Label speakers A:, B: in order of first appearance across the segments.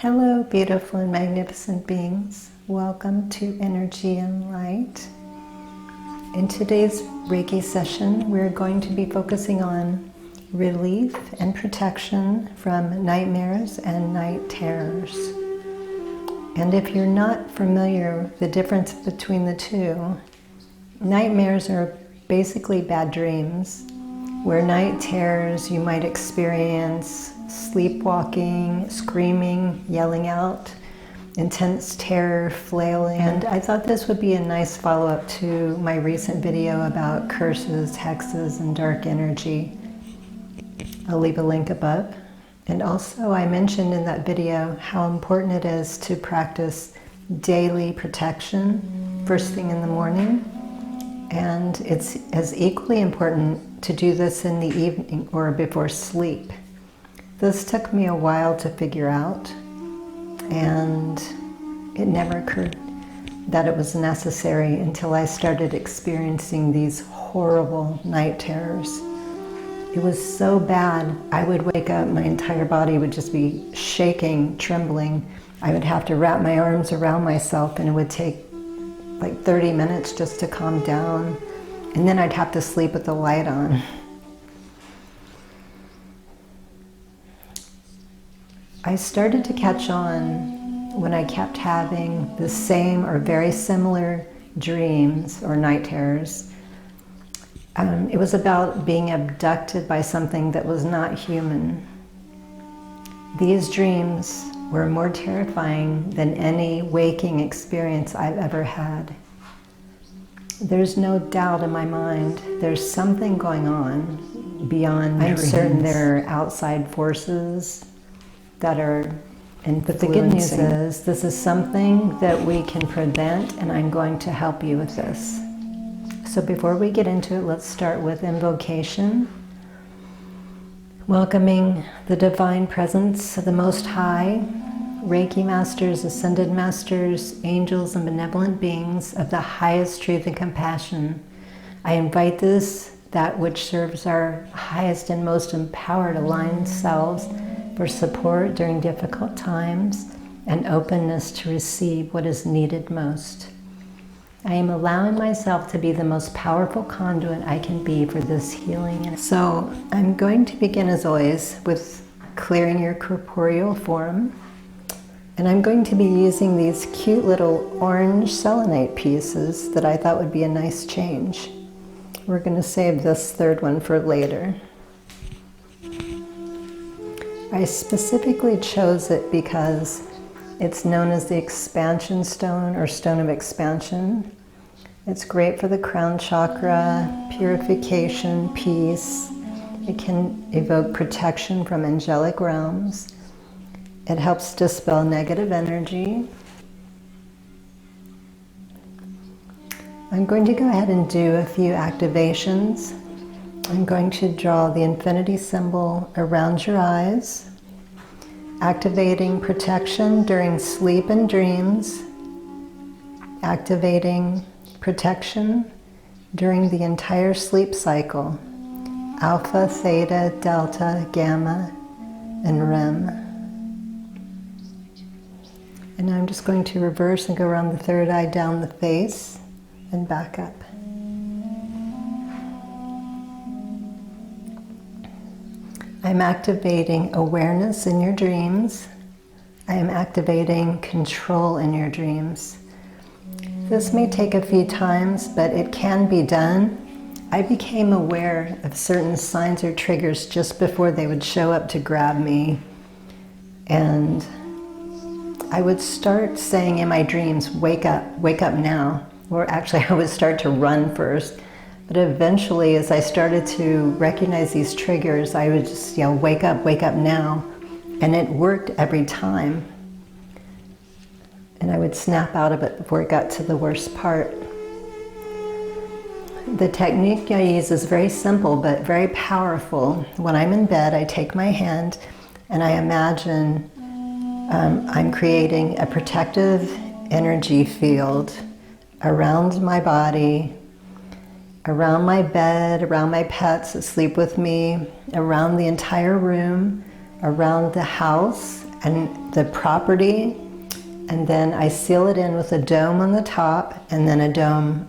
A: Hello, beautiful and magnificent beings. Welcome to Energy and Light. In today's Reiki session, we're going to be focusing on relief and protection from nightmares and night terrors. And if you're not familiar with the difference between the two, nightmares are basically bad dreams, where night terrors you might experience sleepwalking, screaming, yelling out, intense terror, flailing. And I thought this would be a nice follow-up to my recent video about curses, hexes, and dark energy. I'll leave a link above. And also I mentioned in that video how important it is to practice daily protection first thing in the morning. And it's as equally important to do this in the evening or before sleep. This took me a while to figure out, and it never occurred that it was necessary until I started experiencing these horrible night terrors. It was so bad, I would wake up, my entire body would just be shaking, trembling. I would have to wrap my arms around myself, and it would take like 30 minutes just to calm down. And then I'd have to sleep with the light on. I started to catch on when I kept having the same or very similar dreams or night terrors. It was about being abducted by something that was not human. These dreams were more terrifying than any waking experience I've ever had. There's no doubt in my mind there's something going on beyond dreams. I'm certain there are outside forces that are influencing. But the good news is this is something that we can prevent, and I'm going to help you with this. So before we get into it, let's start with invocation. Welcoming the divine presence of the Most High, Reiki masters, ascended masters, angels, and benevolent beings of the highest truth and compassion. I invite that which serves our highest and most empowered aligned selves for support during difficult times and openness to receive what is needed most. I am allowing myself to be the most powerful conduit I can be for this healing. So I'm going to begin, as always, with clearing your corporeal form. And I'm going to be using these cute little orange selenite pieces that I thought would be a nice change. We're going to save this third one for later. I specifically chose it because it's known as the expansion stone or stone of expansion. It's great for the crown chakra, purification, peace. It can evoke protection from angelic realms. It helps dispel negative energy. I'm going to go ahead and do a few activations. I'm going to draw the infinity symbol around your eyes, activating protection during sleep and dreams, activating protection during the entire sleep cycle, alpha, theta, delta, gamma, and REM. And now I'm just going to reverse and go around the third eye, down the face, and back up. I'm activating awareness in your dreams. I am activating control in your dreams. This may take a few times, but it can be done. I became aware of certain signs or triggers just before they would show up to grab me. And I would start saying in my dreams, wake up now. Or actually I would start to run first. But eventually, as I started to recognize these triggers, I would just yell, wake up now. And it worked every time. And I would snap out of it before it got to the worst part. The technique I use is very simple, but very powerful. When I'm in bed, I take my hand and I imagine I'm creating a protective energy field around my body, around my bed, around my pets that sleep with me, around the entire room, around the house, and the property, and then I seal it in with a dome on the top and then a dome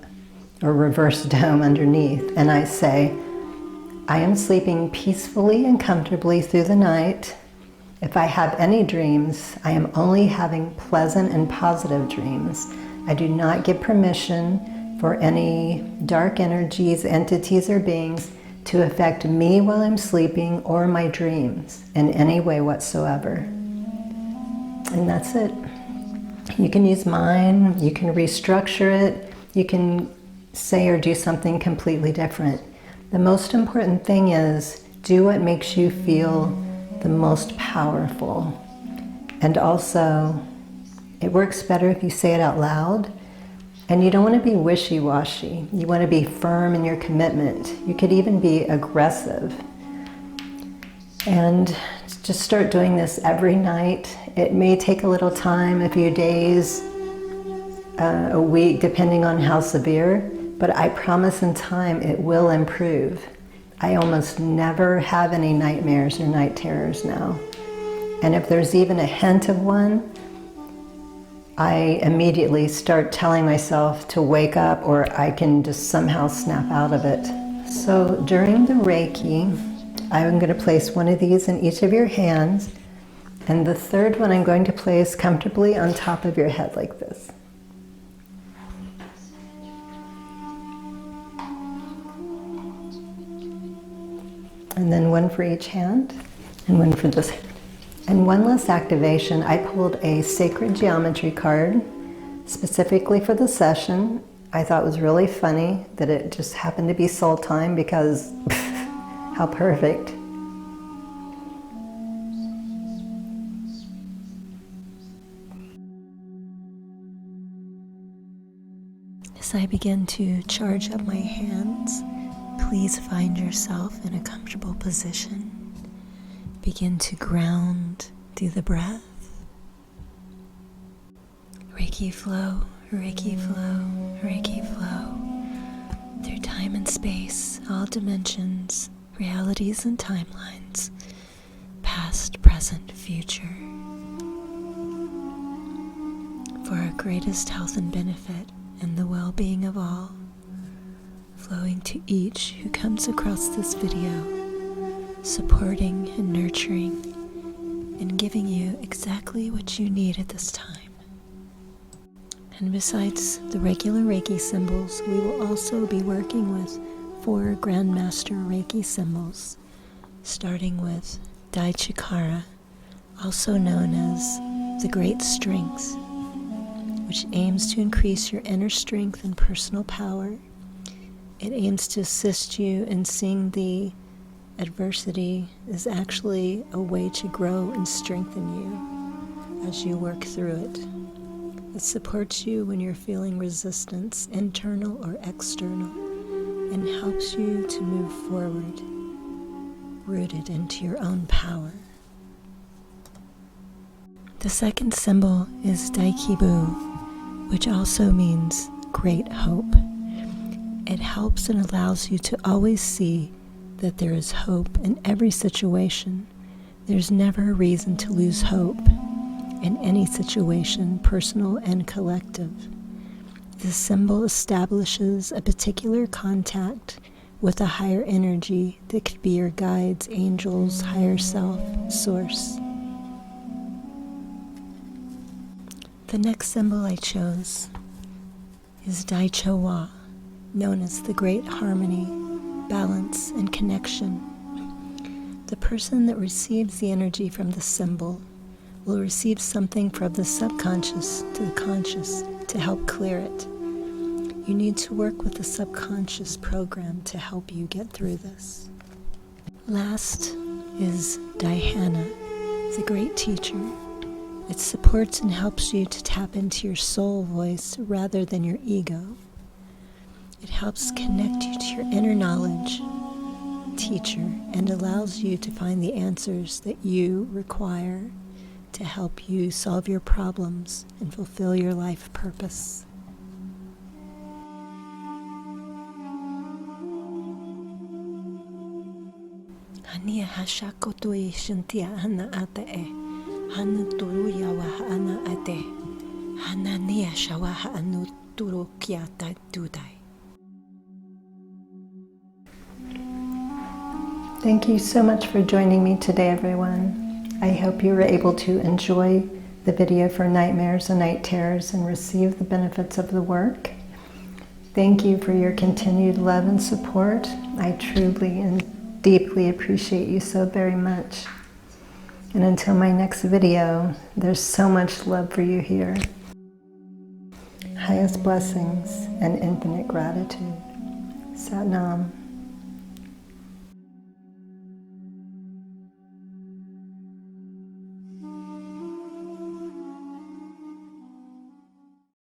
A: or reverse dome underneath. And I say, I am sleeping peacefully and comfortably through the night. If I have any dreams, I am only having pleasant and positive dreams. I do not give permission for any dark energies, entities, or beings to affect me while I'm sleeping or my dreams in any way whatsoever. And that's it. You can use mine, you can restructure it, you can say or do something completely different. The most important thing is do what makes you feel the most powerful. And also, it works better if you say it out loud. And you don't want to be wishy-washy. You want to be firm in your commitment. You could even be aggressive. And just start doing this every night. It may take a little time, a few days, a week, depending on how severe, but I promise in time it will improve. I almost never have any nightmares or night terrors now. And if there's even a hint of one, I immediately start telling myself to wake up, or I can just somehow snap out of it. So during the Reiki, I'm going to place one of these in each of your hands, and the third one I'm going to place comfortably on top of your head like this. And then one for each hand, and one for this hand. And one last activation, I pulled a sacred geometry card specifically for the session. I thought it was really funny that it just happened to be soul time because how perfect. As I begin to charge up my hands, please find yourself in a comfortable position. Begin to ground through the breath. Reiki flow, Reiki flow, Reiki flow. Through time and space, all dimensions, realities and timelines, past, present, future. For our greatest health and benefit and the well-being of all, flowing to each who comes across this video, supporting and nurturing and giving you exactly what you need at this time. And besides the regular Reiki symbols, we will also be working with 4 Grandmaster Reiki symbols, starting with Dai Chikara, also known as the Great Strength, which aims to increase your inner strength and personal power. It aims to assist you in seeing the adversity is actually a way to grow and strengthen you as you work through it. It supports you when you're feeling resistance, internal or external, and helps you to move forward, rooted into your own power. The second symbol is Daikibu, which also means great hope. It helps and allows you to always see that there is hope in every situation. There's never a reason to lose hope in any situation, personal and collective. This symbol establishes a particular contact with a higher energy that could be your guides, angels, higher self, source. The next symbol I chose is Daicho-wa, known as the Great Harmony, balance, and connection. The person that receives the energy from the symbol will receive something from the subconscious to the conscious to help clear it. You need to work with the subconscious program to help you get through this. Last is Dhyana, the Great Teacher. It supports and helps you to tap into your soul voice rather than your ego. It helps connect you to your inner knowledge, teacher, and allows you to find the answers that you require to help you solve your problems and fulfill your life purpose. Hania hashakotoi shintia hana atae.
B: Hanuturu yawa ana ate. Hanania shawa hanuturu kiata dudai.
A: Thank you so much for joining me today, everyone. I hope you were able to enjoy the video for nightmares and night terrors and receive the benefits of the work. Thank you for your continued love and support. I truly and deeply appreciate you so very much. And until my next video, there's so much love for you here. Highest blessings and infinite gratitude. Sat Nam.